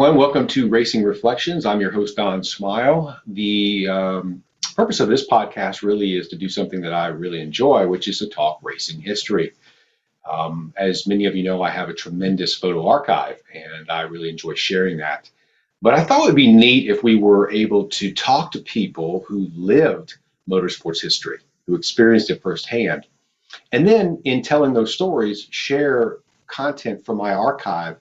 everyone. Welcome to Racing Reflections. I'm your host, Don Smyle. The purpose of this podcast really is to do something that I really enjoy, which is to talk racing history. As many of you know, I have a tremendous photo archive, and I really enjoy sharing that. But I thought it would be neat if we were able to talk to people who lived motorsports history, who experienced it firsthand. And then in telling those stories, share content from my archive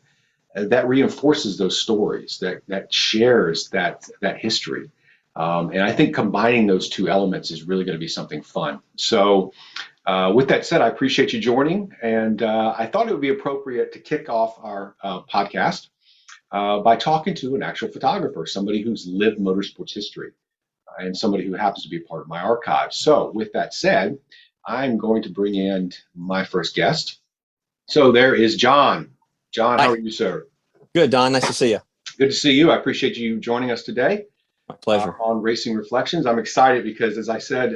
that reinforces those stories, that shares that history. And I think combining those two elements is really going to be something fun. So with that said, I appreciate you joining. And I thought it would be appropriate to kick off our podcast by talking to an actual photographer, somebody who's lived motorsports history and somebody who happens to be a part of my archive. So with that said, I'm going to bring in my first guest. So there is John. John, how are you, sir? Good, Don. Nice to see you. Good to see you. I appreciate you joining us today. My pleasure. On Racing Reflections. I'm excited because, as I said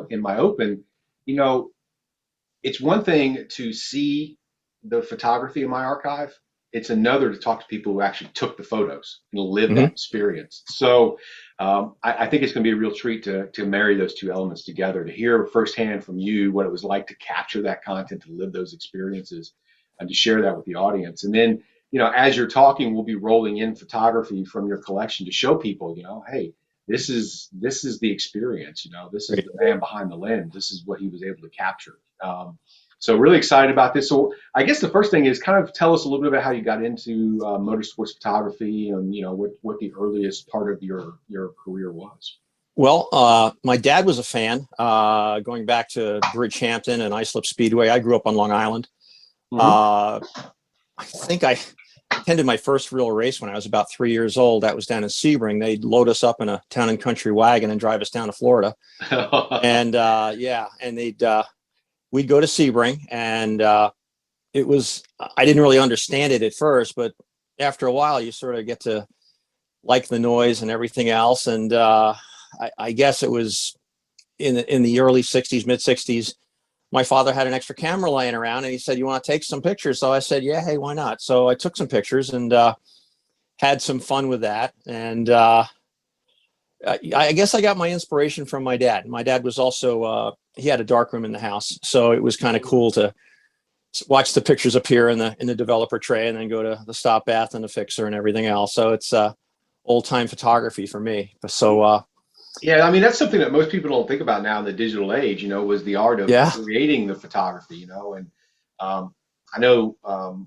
in my open, it's one thing to see the photography in my archive. It's another to talk to people who actually took the photos and live that experience. So I think it's going to be a real treat to marry those two elements together, to hear firsthand from you what it was like to capture that content, to live those experiences, and to share that with the audience. And then, as you're talking, we'll be rolling in photography from your collection to show people, hey, this is the experience. This is the man behind the lens. This is what he was able to capture. So really excited about this. So I guess the first thing is kind of tell us a little bit about how you got into motorsports photography, and what the earliest part of your career was. Well, my dad was a fan, going back to Bridgehampton and Islip Speedway. I grew up on Long Island. I think I attended my first real race when I was about 3 years old. That was down in Sebring. They'd load us up in a town and country wagon and drive us down to Florida. And we'd go to Sebring, and I didn't really understand it at first, but after a while you sort of get to like the noise and everything else. And I guess it was in the early 60s, mid 60s, my father had an extra camera laying around, and he said, "You want to take some pictures?" So I said, "Yeah, hey, why not?" So I took some pictures and had some fun with that. And I guess I got my inspiration from my dad. My dad was also, he had a darkroom in the house, so it was kind of cool to watch the pictures appear in the developer tray and then go to the stop bath and the fixer and everything else. So it's old time photography for me. So yeah, I mean, that's something that most people don't think about now in the digital age, was the art of creating the photography, and I know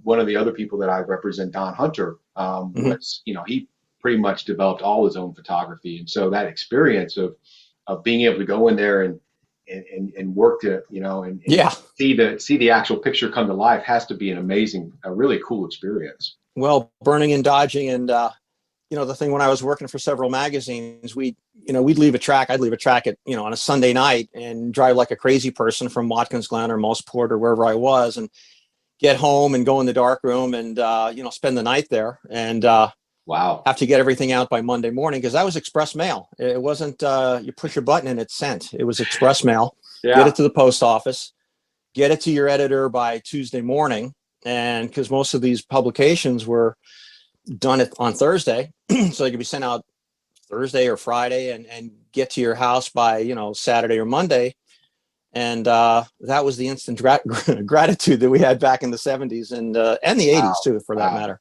one of the other people that I represent, Don Hunter, was, he pretty much developed all his own photography. And so that experience of being able to go in there and work to, and see the actual picture come to life has to be a really cool experience. Well, burning and dodging. And, the thing when I was working for several magazines, we'd leave a track. I'd leave a track at, on a Sunday night and drive like a crazy person from Watkins Glen or Motorsports or wherever I was, and get home and go in the dark room and, spend the night there, and wow, have to get everything out by Monday morning, because that was express mail. It wasn't you push a button and it's sent. It was express mail. Get it to the post office, get it to your editor by Tuesday morning. And because most of these publications were done on Thursday, so they could be sent out Thursday or Friday and get to your house by, Saturday or Monday. And that was the instant gratitude that we had back in the 70s and the 80s too, for that matter.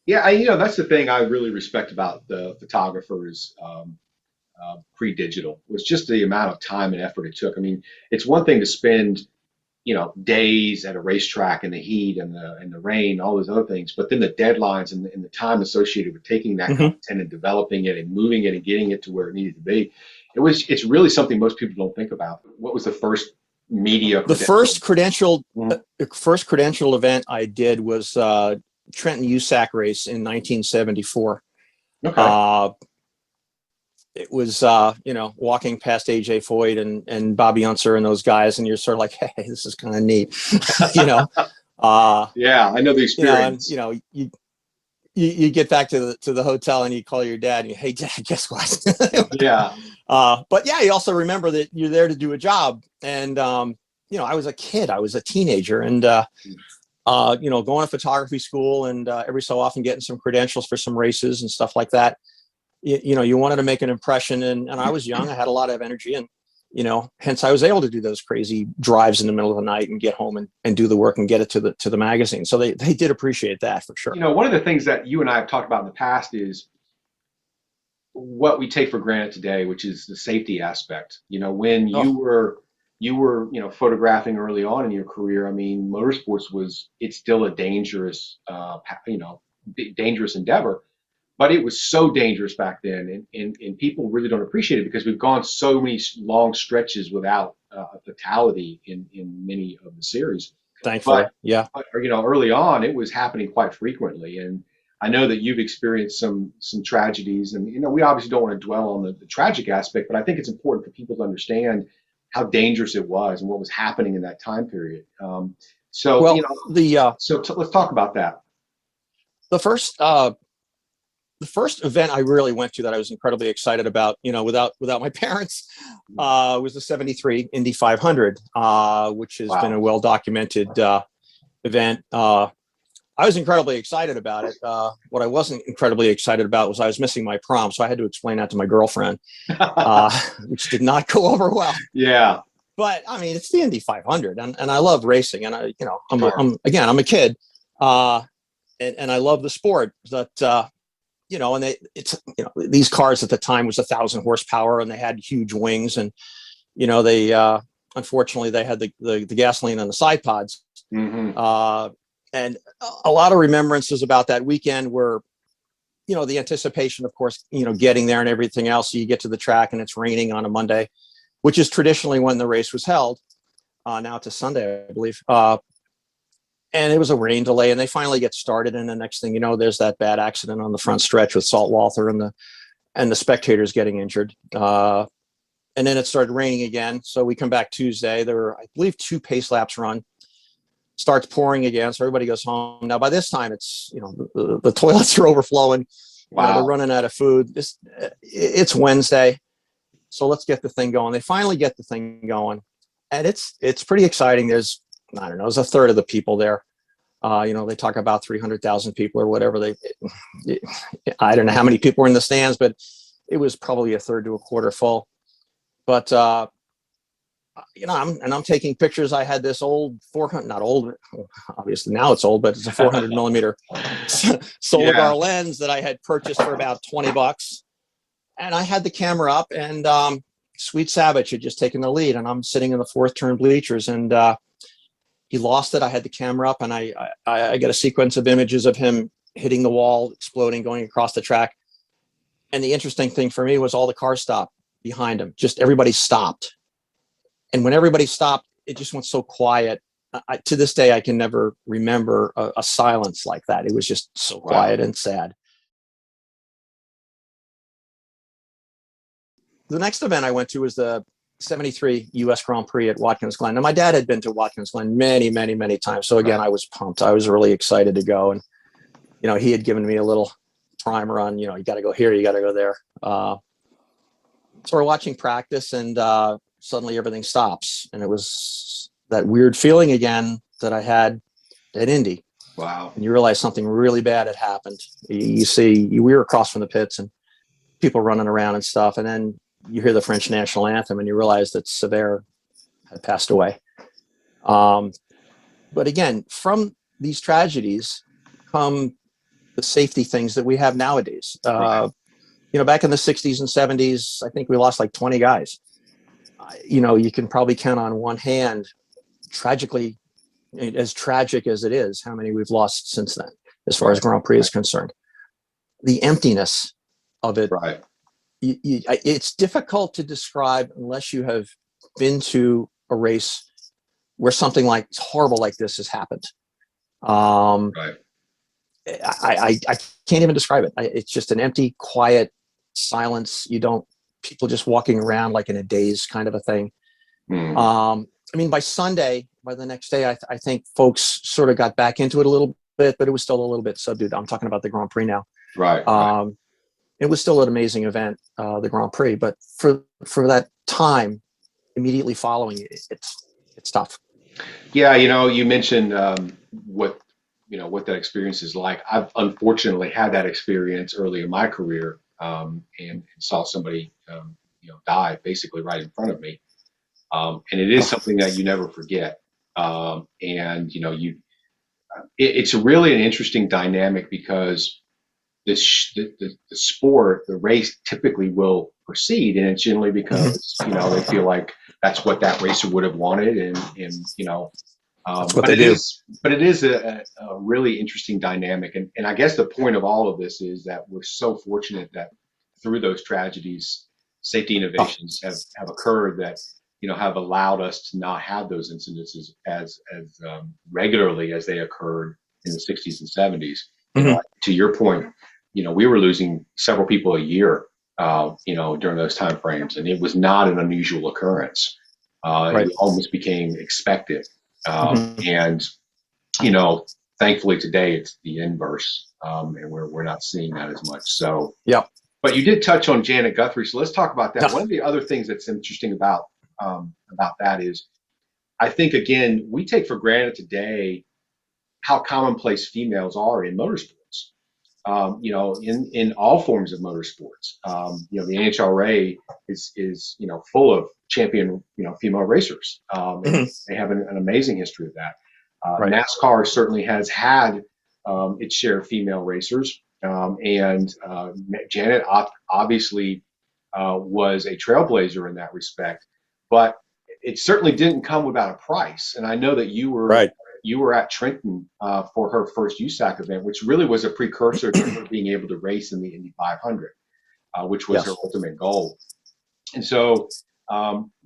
Yeah, that's the thing I really respect about the photographers pre-digital, was just the amount of time and effort it took. I mean, it's one thing to spend, days at a racetrack in the heat and the rain, all those other things, but then the deadlines and the time associated with taking that content and developing it and moving it and getting it to where it needed to be. It's really something most people don't think about. What was the first media? The first credentialed event I did was Trenton USAC race in 1974. Okay. It was, walking past AJ Foyt and Bobby Unser and those guys, and you're sort of like, hey, this is kind of neat, yeah, I know the experience. You get back to the hotel and you call your dad and you, hey, Dad, guess what? Yeah. But yeah, you also remember that you're there to do a job. And, I was a kid, I was a teenager, and going to photography school and every so often getting some credentials for some races and stuff like that. You wanted to make an impression, and I was young. I had a lot of energy, and hence I was able to do those crazy drives in the middle of the night and get home and do the work and get it to the magazine. So they did appreciate that for sure. One of the things that you and I have talked about in the past is what we take for granted today, which is the safety aspect. When Oh, you were photographing early on in your career, I mean, motorsports it's still a dangerous, dangerous endeavor, but it was so dangerous back then, and people really don't appreciate it because we've gone so many long stretches without a fatality in many of the series. thankfully, But, yeah. early on, it was happening quite frequently, and I know that you've experienced some tragedies, and we obviously don't want to dwell on the tragic aspect, but I think it's important for people to understand how dangerous it was and what was happening in that time period. So Well, let's talk about that. the first uh, the first event I really went to that I was incredibly excited about, without my parents, was the '73 Indy 500, which has been Wow. a well documented event. I was incredibly excited about it. What I wasn't incredibly excited about was I was missing my prom, so I had to explain that to my girlfriend, which did not go over well. Yeah, But I mean, it's the Indy 500, and I love racing, and sure. I'm a kid, and I love the sport. But and these cars at the time was 1,000 horsepower, and they had huge wings, and they unfortunately they had the gasoline on the side pods. Hmm. And a lot of remembrances about that weekend were, the anticipation, of course, getting there and everything else. So you get to the track and it's raining on a Monday, which is traditionally when the race was held. Now it's a Sunday, I believe. And it was a rain delay, and they finally get started. And the next thing you know, there's that bad accident on the front stretch with Saltwater and the spectators getting injured. And then it started raining again. So we come back Tuesday. There were, I believe, 2 pace laps run. Starts pouring again, so everybody goes home. Now by this time, it's the toilets are overflowing. They're Wow. running out of food. It's Wednesday, so let's get the thing going. They finally get the thing going, and it's pretty exciting. There's, I don't know, there's a third of the people there. They talk about 300,000 people or whatever. I don't know how many people were in the stands, but it was probably a third to a quarter full. But I'm taking pictures. I had this old 400, not old, obviously now it's old, but it's a 400 millimeter Yeah. Solar lens that I had purchased for about $20. And I had the camera up, and Swede Savage had just taken the lead, and I'm sitting in the fourth turn bleachers, and he lost it. I had the camera up, and I got a sequence of images of him hitting the wall, exploding, going across the track. And the interesting thing for me was all the cars stopped behind him. Just everybody stopped. And when everybody stopped, it just went so quiet. To this day, I can never remember a silence like that. It was just so quiet and sad. The next event I went to was the '73 U.S. Grand Prix at Watkins Glen. Now, my dad had been to Watkins Glen many, many, many times. So again, Right. I was pumped. I was really excited to go. And, he had given me a little primer on, you got to go here, you got to go there. So we're watching practice, and suddenly everything stops. And it was that weird feeling again that I had at Indy. Wow. And you realize something really bad had happened. We were across from the pits and people running around and stuff. And then you hear the French national anthem and you realize that Sever had passed away. But again, from these tragedies come the safety things that we have nowadays. Right. Back in the '60s and '70s, I think we lost like 20 guys. You can probably count on one hand, tragically, as tragic as it is, how many we've lost since then, as far as Right. Grand Prix is concerned. The emptiness of it, Right. it's difficult to describe unless you have been to a race where something like horrible like this has happened. Right. I can't even describe it. It's just an empty, quiet silence. People just walking around like in a daze kind of a thing. Mm. I mean, by the next day, I think folks sort of got back into it a little bit, but it was still a little bit subdued. I'm talking about the Grand Prix now. Right. Right. It was still an amazing event, the Grand Prix, but for that time immediately following it, it's tough. Yeah, you mentioned what what that experience is like. I've unfortunately had that experience early in my career, and saw somebody, die basically right in front of me. And it is something that you never forget. And it's really an interesting dynamic because the sport, the race typically will proceed, and it's generally because they feel like that's what that racer would have wanted, That's what but they do. it is a really interesting dynamic, and I guess the point of all of this is that we're so fortunate that through those tragedies, safety innovations have occurred that have allowed us to not have those incidences as regularly as they occurred in the 60s and 70s. To your point, we were losing several people a year, during those time frames, and it was not an unusual occurrence. Right. It almost became expected. Mhm. And, thankfully today it's the inverse, and we're not seeing that as much. So, Yep. but you did touch on Janet Guthrie, so let's talk about that. Yeah. One of the other things that's interesting about that is, I think again we take for granted today how commonplace females are in motorsports. In all forms of motorsports. The NHRA is full of champion female racers, and Mhm. they have an amazing history of that. Right. NASCAR certainly has had its share of female racers, and Janet obviously was a trailblazer in that respect, but it certainly didn't come without a price. And I know that Right. you were at Trenton for her first USAC event, which really was a precursor to her being able to race in the Indy 500, which was her Yes. ultimate goal. And so,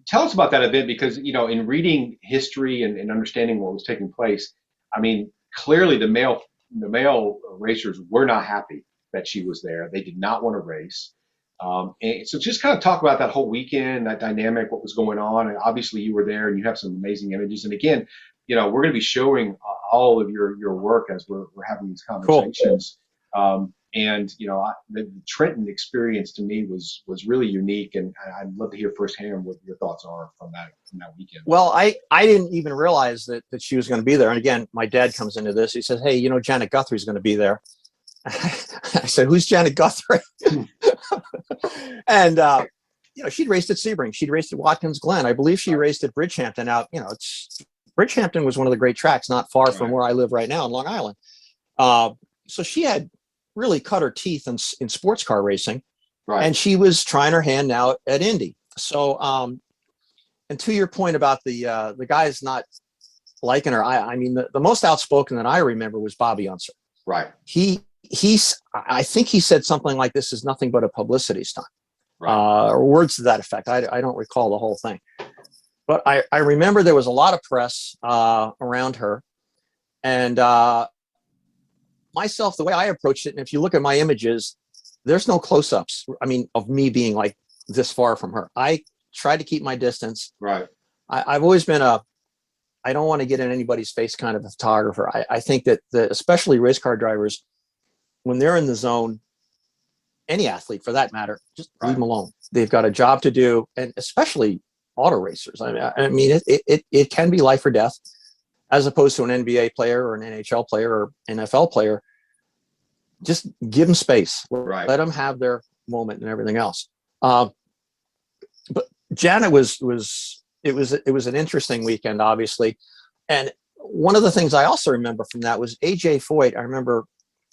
tell us about that event, because in reading history and understanding what was taking place, I mean, clearly the male racers were not happy that she was there. They did not want to race. And so just kind of talk about that whole weekend, that dynamic, what was going on. And obviously you were there and you have some amazing images. And again, we're going to be showing all of your work as we're having these Cool. conversations. The Trenton experience to me was really unique, and I'd love to hear firsthand what your thoughts are from that weekend. Well, I didn't even realize that she was going to be there. And again, my dad comes into this. He says, "Hey, Janet Guthrie's going to be there." I said, "Who's Janet Guthrie?" And she'd raced at Sebring. She'd raced at Watkins Glen. I believe she raced at Bridgehampton. Out, Bridgehampton was one of the great tracks, not far from where I live right now in Long Island. So she had really cut her teeth in sports car racing, and she was trying her hand now at Indy. So, and to your point about the guys not liking her, I mean, the most outspoken that I remember was Bobby Unser. Right. I think he said something like, "This is nothing but a publicity stunt," or words to that effect. I don't recall the whole thing, but I remember there was a lot of press around her, and myself, the way I approached it, and if you look at my images, there's no close-ups. I mean, of me being like this far from her. I tried to keep my distance. Right. I've always been I don't want to get in anybody's face kind of a photographer. I think that especially race car drivers, when they're in the zone, any athlete for that matter, just leave them alone. They've got a job to do, and especially auto racers. I mean, it can be life or death, as opposed to an NBA player or an NHL player or NFL player. Just give them space. Let them have their moment and everything else. But Janet was an interesting weekend, obviously. And one of the things I also remember from that was AJ Foyt. I remember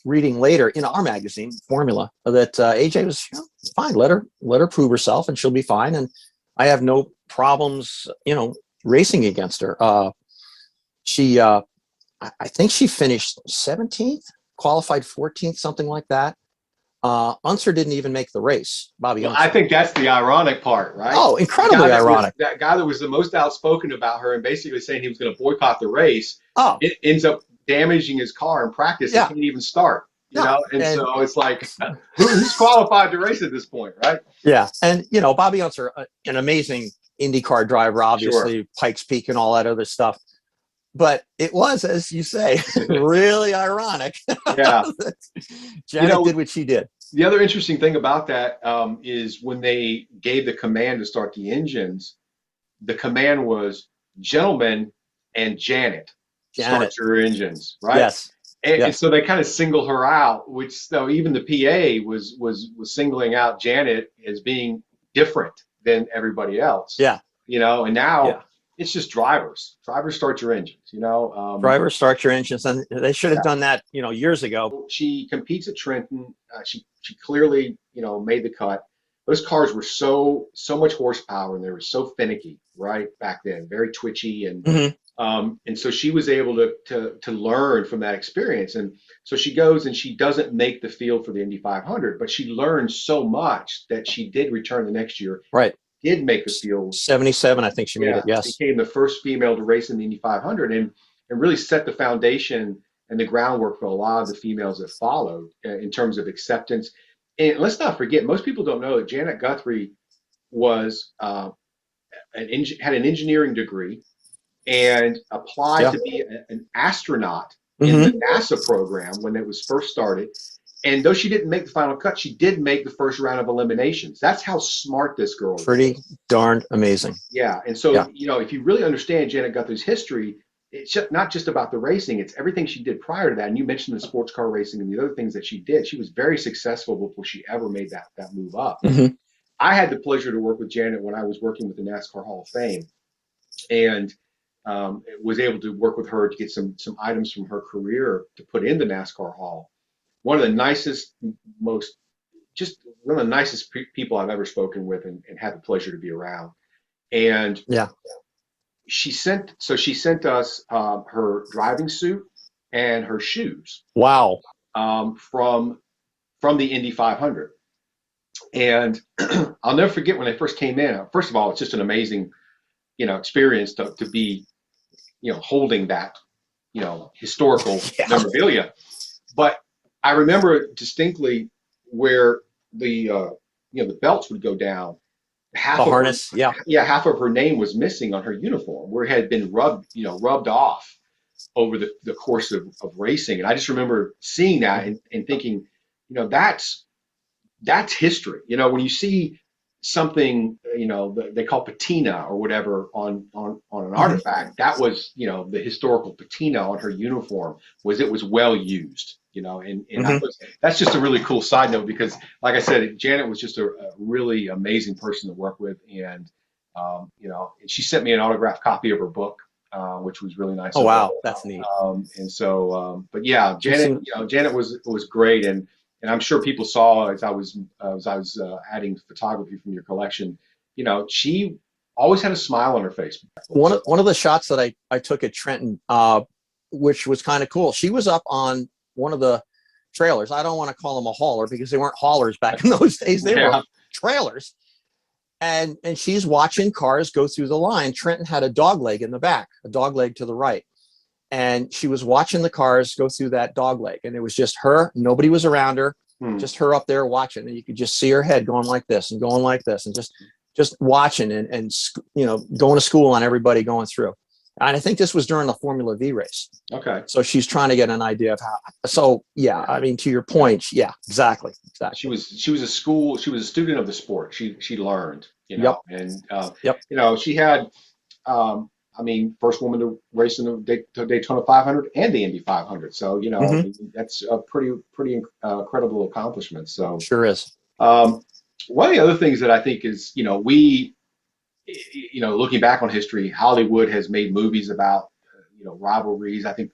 reading later in our magazine, Formula, that AJ was fine. Let her prove herself, and she'll be fine. And I have no problems, racing against her. I think she finished 17th, qualified 14th, something like that. Unser didn't even make the race. Bobby Unser. I think that's the ironic part, right? Oh, incredibly ironic. That guy that was the most outspoken about her and basically saying he was going to boycott the race, it ends up damaging his car in practice. Yeah. He can't even start, and so it's like, who's qualified to race at this point, right? Yeah. And, Bobby Unser, an amazing IndyCar driver, obviously, Pikes Peak and all that other stuff. But it was, as you say, really ironic. Yeah. Janet did what she did. The other interesting thing about that is when they gave the command to start the engines, the command was, "Gentlemen and Janet, start your engines," right? Yes. And Yes. so they kind of single her out, which so even the PA was singling out Janet as being different than everybody else, Yeah. and now Yeah. it's just drivers. Drivers start your engines. Driver, start your engines, and they should have done that, years ago. She competes at Trenton. She clearly made the cut. Those cars were so much horsepower and they were so finicky right back then, very twitchy Hmm. and so she was able to learn from that experience. And so she goes and she doesn't make the field for the Indy 500, but she learned so much that she did return the next year, Right. did make the field. 77, I think she made Yeah, it. Yes. became the first female to race in the Indy 500 and really set the foundation and the groundwork for a lot of the females that followed in terms of acceptance. And let's not forget, most people don't know that Janet Guthrie was had an engineering degree and applied Yeah. to be an astronaut in the Hmm. NASA program when it was first started. And though she didn't make the final cut, she did make the first round of eliminations. That's how smart this girl Pretty was. darn amazing. Yeah. And so, Yeah. if you really understand Janet Guthrie's history, it's not just about the racing, it's everything she did prior to that. And you mentioned the sports car racing and the other things that she did. She was very successful before she ever made that move up. Hmm. I had the pleasure to work with Janet when I was working with the NASCAR Hall of Fame. And was able to work with her to get some items from her career to put in the NASCAR Hall. One of the nicest, most just one of the nicest people I've ever spoken with and had the pleasure to be around. And Yeah. she sent us her driving suit and her shoes Wow. from the Indy 500. And I'll never forget when they first came in. First of all, it's just an amazing experience to be holding that historical Yeah. memorabilia. But I remember distinctly where the belts would go down. The harness. Yeah. Half of her name was missing on her uniform, where it had been rubbed off over the course of racing. And I just remember seeing that and thinking, that's history. When you see something, they call patina or whatever on an Hmm. artifact, that was, the historical patina on her uniform it was well used, and Hmm. that's just a really cool side note because, like I said, Janet was just a really amazing person to work with, and and she sent me an autographed copy of her book, which was really nice Oh, of her. wow. That's neat. And so, but yeah, She Janet, seemed, Janet was great, and I'm sure people saw as I was adding photography from your collection. She always had a smile on her face. one of the shots that I took at Trenton, which was kind of cool. She was up on one of the trailers. I don't want to call them a hauler because they weren't haulers back in those days. They were Yeah. trailers. And she's watching cars go through the line. Trenton had a dog leg in the back, a dog leg to the right. And she was watching the cars go through that dog leg. And it was just her. Nobody was around her, Hmm. just her up there watching. And you could just see her head going like this and going like this and just watching and going to school on everybody going through. And I think this was during the Formula V race. Okay. So she's trying to get an idea of how. So yeah, I mean, to your point, yeah, exactly. She was a student of the sport. She learned, Yep. and Yep. she had first woman to race in the Daytona 500 and the Indy 500. So Hmm. that's a pretty incredible accomplishment. So Sure is. one of the other things that I think is we looking back on history, Hollywood has made movies about rivalries. I think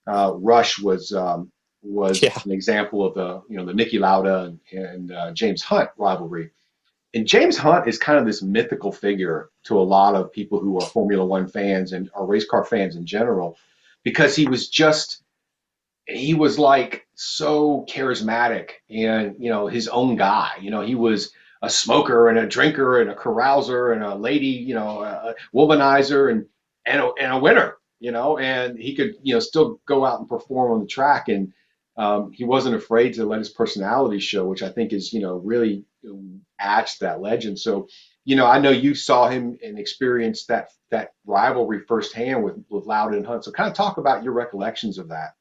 Rush was Yeah. an example of the Niki Lauda and James Hunt rivalry. And James Hunt is kind of this mythical figure to a lot of people who are Formula One fans and are race car fans in general, because he was like so charismatic and his own guy. He was a smoker and a drinker and a carouser and a lady, a womanizer and a winner. And he could still go out and perform on the track, and he wasn't afraid to let his personality show, which I think is really adds to that legend. So I know you saw him and experienced that rivalry firsthand with Lauda and Hunt. So kind of talk about your recollections of that.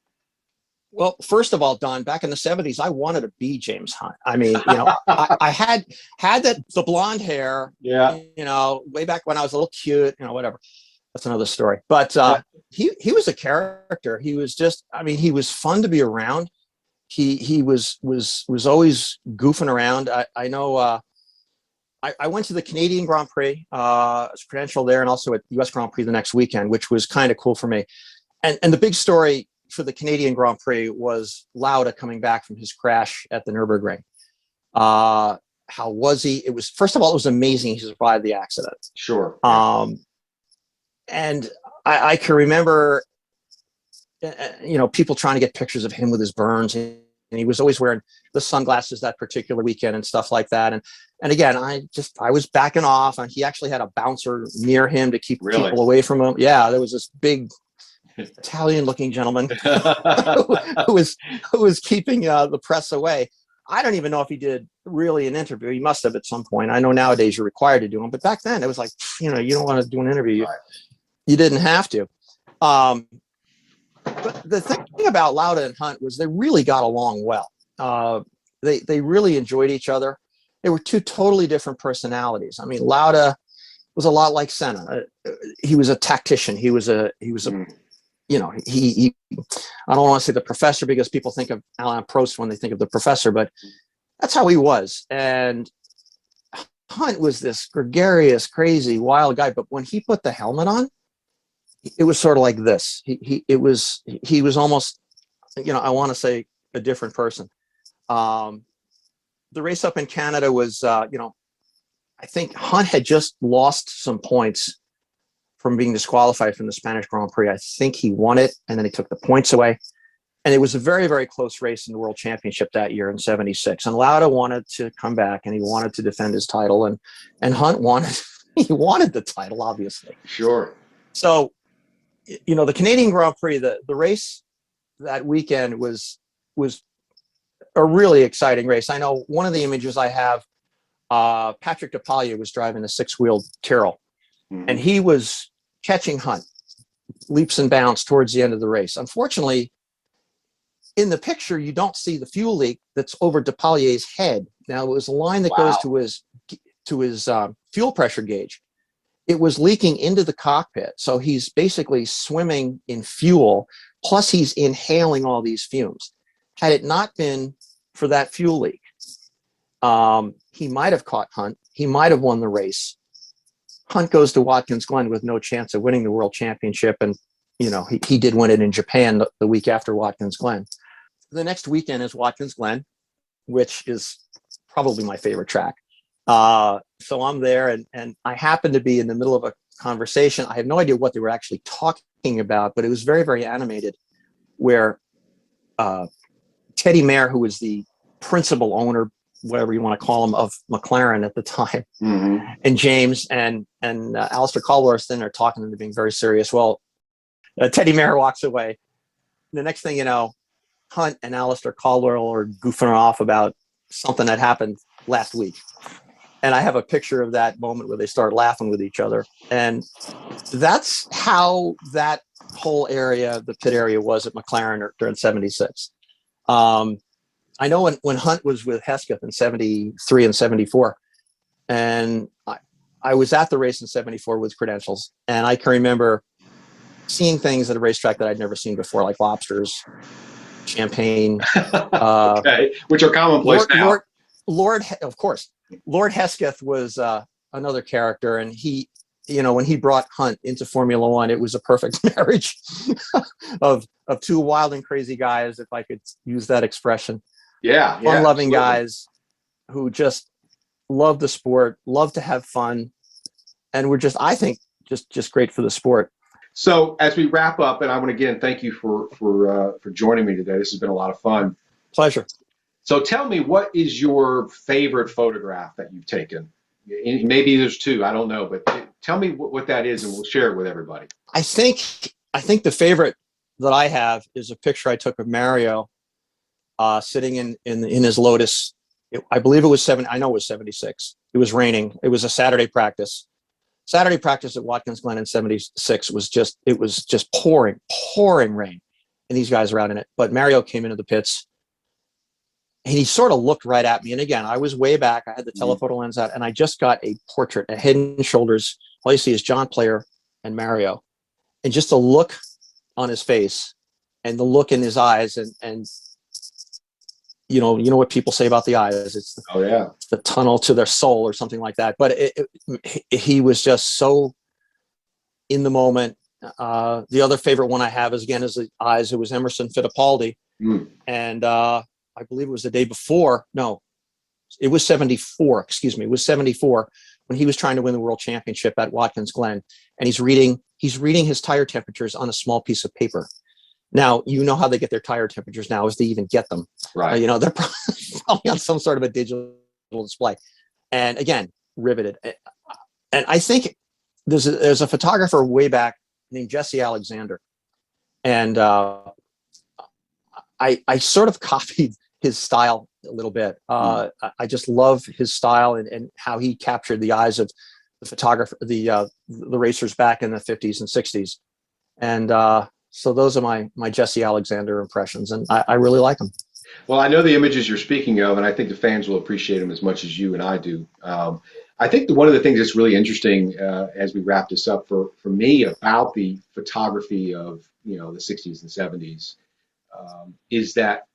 Well, first of all, Don, back in the 70s, I wanted to be James Hunt. I mean, I had the blonde hair, Yeah. way back when I was a little cute, whatever. That's another story. But Yeah. he was a character. He was just, I mean, he was fun to be around. He was always goofing around. I know. I went to the Canadian Grand Prix, as credential there, and also at the US Grand Prix the next weekend, which was kind of cool for me. And the big story for the Canadian Grand Prix was Lauda coming back from his crash at the Nürburgring. How was he? It was, first of all, it was amazing he survived the accident. Sure. And I can remember, people trying to get pictures of him with his burns, and he was always wearing the sunglasses that particular weekend and stuff like that. And again, I was backing off, and he actually had a bouncer near him to keep people away from him. Yeah, there was this big Italian-looking gentleman who was keeping the press away. I don't even know if he did really an interview. He must have at some point. I know nowadays you're required to do them, but back then it was like, you don't want to do an interview. You didn't have to. But the thing about Lauda and Hunt was they really got along well. They really enjoyed each other. They were two totally different personalities. I mean, Lauda was a lot like Senna. He was a tactician. He was a he I don't want to say the professor, because people think of Alain Prost when they think of the professor, but that's how he was. And Hunt was this gregarious, crazy, wild guy. But when he put the helmet on, it was sort of like this. He was almost, I want to say a different person. The race up in Canada was, I think Hunt had just lost some points from being disqualified from the Spanish Grand Prix. I think he won it, and then he took the points away. And it was a very, very close race in the World Championship that year in '76. And Lauda wanted to come back, and he wanted to defend his title, and Hunt wanted the title, obviously. Sure. So, the Canadian Grand Prix, the race that weekend was a really exciting race. I know one of the images I have, Patrick Depailler was driving a six-wheeled Tyrrell, and he was catching Hunt leaps and bounds towards the end of the race. Unfortunately, in the picture, you don't see the fuel leak that's over Depalier's head. Now, it was a line that goes to his fuel pressure gauge. It was leaking into the cockpit. So he's basically swimming in fuel, plus he's inhaling all these fumes. Had it not been for that fuel leak, he might have caught Hunt. He might have won the race. Hunt goes to Watkins Glen with no chance of winning the World Championship. And, he did win it in Japan the week after Watkins Glen. The next weekend is Watkins Glen, which is probably my favorite track. So I'm there, and I happen to be in the middle of a conversation. I have no idea what they were actually talking about, but it was very, very animated, where Teddy Mayer, who was the principal owner, whatever you want to call him, of McLaren at the time, and James and Alistair Caldwell are talking and they're being very serious. Well, Teddy Mayer walks away. The next thing you know, Hunt and Alistair Caldwell are goofing off about something that happened last week. And I have a picture of that moment where they start laughing with each other. And that's how that whole area, the pit area, was at McLaren during '76. I know when Hunt was with Hesketh in '73 and '74, and I was at the race in '74 with credentials, and I can remember seeing things at a racetrack that I'd never seen before, like lobsters, champagne, okay, which are commonplace now. Of course, Lord Hesketh was another character, and he, when he brought Hunt into Formula One, it was a perfect marriage of two wild and crazy guys, if I could use that expression. Yeah, fun-loving guys who just love the sport, love to have fun, and we're I think, just great for the sport. So as we wrap up, and I want to again thank you for joining me today. This has been a lot of fun. Pleasure. So tell me, what is your favorite photograph that you've taken? Maybe there's two, I don't know, but tell me what that is, and we'll share it with everybody. I think the favorite that I have is a picture I took of Mario sitting in his Lotus. I believe it was I know it was '76. It was raining. It was a Saturday practice. Saturday practice at Watkins Glen in '76 was just pouring rain, and these guys were out in it. But Mario came into the pits, and he sort of looked right at me. And again, I was way back. I had the telephoto lens out, and I just got a portrait, a head and shoulders. All you see is John Player and Mario, and just a look on his face and the look in his eyes, and you know what people say about the eyes. It's Oh yeah. the tunnel to their soul or something like that. But he was just so in the moment. The other favorite one I have is the eyes. It was Emerson Fittipaldi, and I believe it was the day before. No, it was 74. Excuse me, it was 74 when he was trying to win the world championship at Watkins Glen, and he's reading his tire temperatures on a small piece of paper. Now, you know how they get their tire temperatures now is they even get them. Right. They're probably on some sort of a digital display. And again, riveted. And I think there's a photographer way back named Jesse Alexander. And I sort of copied his style a little bit. I just love his style and how he captured the eyes of the photographer, the racers back in the 50s and 60s. And so those are my Jesse Alexander impressions, and I really like them. Well, I know the images you're speaking of, and I think the fans will appreciate them as much as you and I do. I think one of the things that's really interesting as we wrap this up for me about the photography of the 60s and 70s is that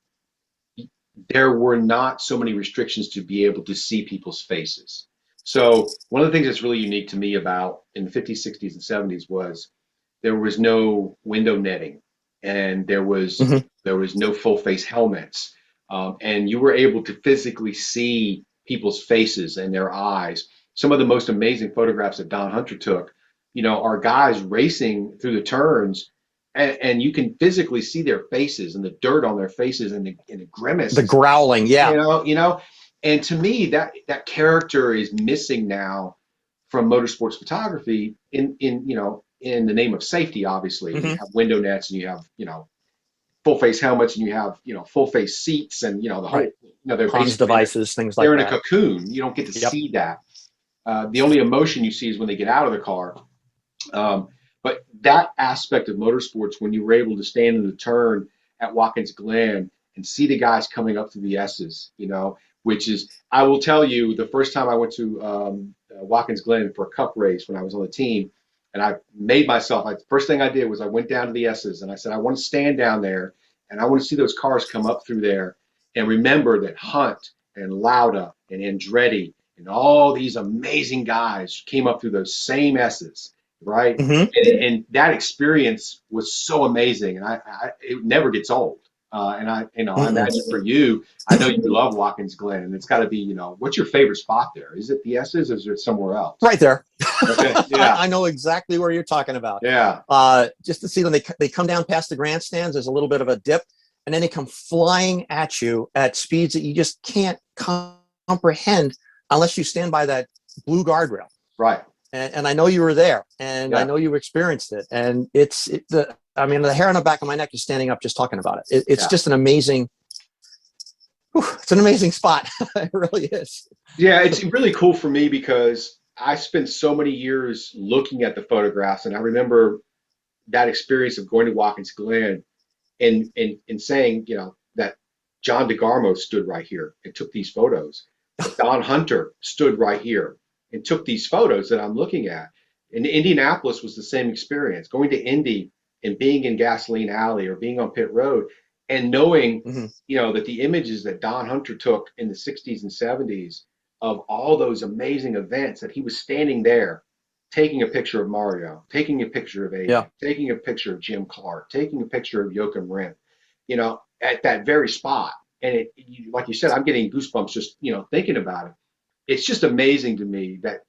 there were not so many restrictions to be able to see people's faces. So one of the things that's really unique to me about in the 50s, 60s, and 70s was there was no window netting, and there was no full face helmets, and you were able to physically see people's faces and their eyes. Some of the most amazing photographs that Don Hunter took, are guys racing through the turns, and you can physically see their faces and the dirt on their faces and the grimace, the growling, yeah. And to me, that character is missing now from motorsports photography in the name of safety. Obviously, you have window nets, and you have full face helmets, and you have full face seats, and the whole they're Comms devices, things like they're in that. a cocoon. You don't get to see that. The only emotion you see is when they get out of the car. But that aspect of motorsports, when you were able to stand in the turn at Watkins Glen and see the guys coming up through the S's, which is, I will tell you, the first time I went to Watkins Glen for a cup race when I was on the team, and I made myself, the first thing I did was I went down to the S's and I said, I want to stand down there and I want to see those cars come up through there and remember that Hunt and Lauda and Andretti and all these amazing guys came up through those same S's. Right. And that experience was so amazing. And it never gets old. And I imagine for you, I know you love Watkins Glen, and it's got to be, what's your favorite spot there? Is it the S's or is it somewhere else? Right there. Okay. Yeah. I know exactly where you're talking about. Yeah. Just to see when they come down past the grandstands, there's a little bit of a dip, and then they come flying at you at speeds that you just can't comprehend unless you stand by that blue guardrail. Right. And I know you were there, and I know you experienced it, and the hair on the back of my neck is standing up just talking about it. It's just an amazing, it's an amazing spot. It really is. Yeah, it's really cool for me because I spent so many years looking at the photographs, and I remember that experience of going to Watkins Glen and saying, that John DeGarmo stood right here and took these photos. Don Hunter stood right here and took these photos that I'm looking at. And Indianapolis was the same experience, going to Indy and being in Gasoline Alley or being on pit road and knowing, that the images that Don Hunter took in the 60s and 70s of all those amazing events, that he was standing there taking a picture of Mario, taking a picture of AJ, taking a picture of Jim Clark, taking a picture of Joachim Rindt, at that very spot. And like you said, I'm getting goosebumps just, thinking about it. It's just amazing to me that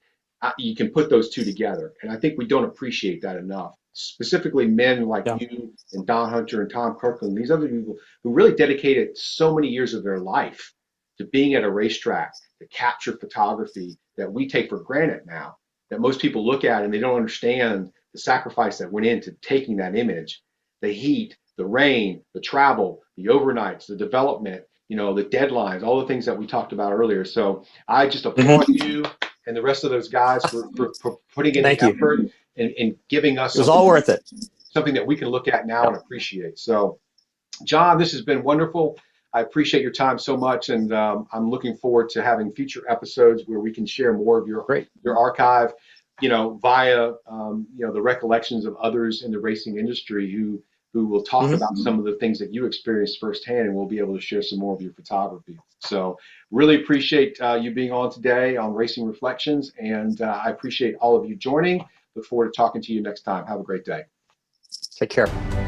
you can put those two together. And I think we don't appreciate that enough, specifically men like you and Don Hunter and Tom Kirkland, these other people who really dedicated so many years of their life to being at a racetrack, to capture photography that we take for granted now, that most people look at and they don't understand the sacrifice that went into taking that image, the heat, the rain, the travel, the overnights, the development, the deadlines, all the things that we talked about earlier. So I just applaud you and the rest of those guys for putting in the effort and giving us it was all worth it. Something that we can look at now and appreciate. So, John, this has been wonderful. I appreciate your time so much, and I'm looking forward to having future episodes where we can share more of your archive, via the recollections of others in the racing industry who who will talk Mhm. about some of the things that you experienced firsthand, and we'll be able to share some more of your photography. So really appreciate you being on today on Racing Reflections, and I appreciate all of you joining. Look forward to talking to you next time. Have a great day. Take care.